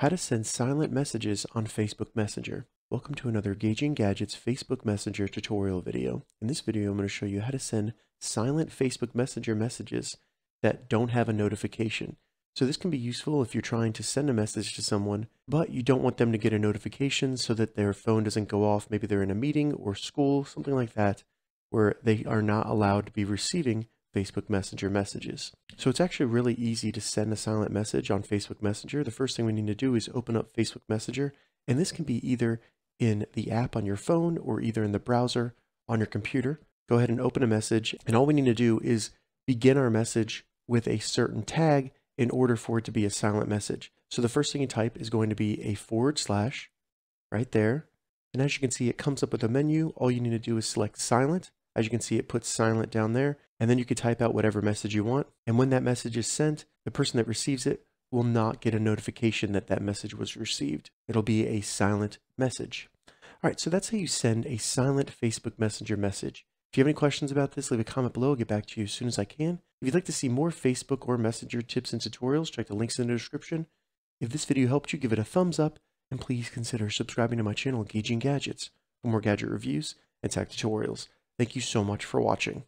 How to send silent messages on Facebook Messenger. Welcome to another Gauging Gadgets Facebook Messenger tutorial video. In this video, I'm going to show you how to send silent Facebook Messenger messages that don't have a notification. So this can be useful if you're trying to send a message to someone, but you don't want them to get a notification so that their phone doesn't go off. Maybe they're in a meeting or school, something like that, where they are not allowed to be receiving Facebook Messenger messages. So it's actually really easy to send a silent message on Facebook Messenger. The first thing we need to do is open up Facebook Messenger, and this can be either in the app on your phone or either in the browser on your computer. Go ahead and open a message, and all we need to do is begin our message with a certain tag in order for it to be a silent message. So the first thing you type is going to be a / right there. And as you can see, it comes up with a menu. All you need to do is select silent. As you can see, it puts silent down there, and then you can type out whatever message you want. And when that message is sent, the person that receives it will not get a notification that that message was received. It'll be a silent message. All right, so that's how you send a silent Facebook Messenger message. If you have any questions about this, leave a comment below. I'll get back to you as soon as I can. If you'd like to see more Facebook or Messenger tips and tutorials, check the links in the description. If this video helped you, give it a thumbs up, and please consider subscribing to my channel, Gauging Gadgets, for more gadget reviews and tech tutorials. Thank you so much for watching.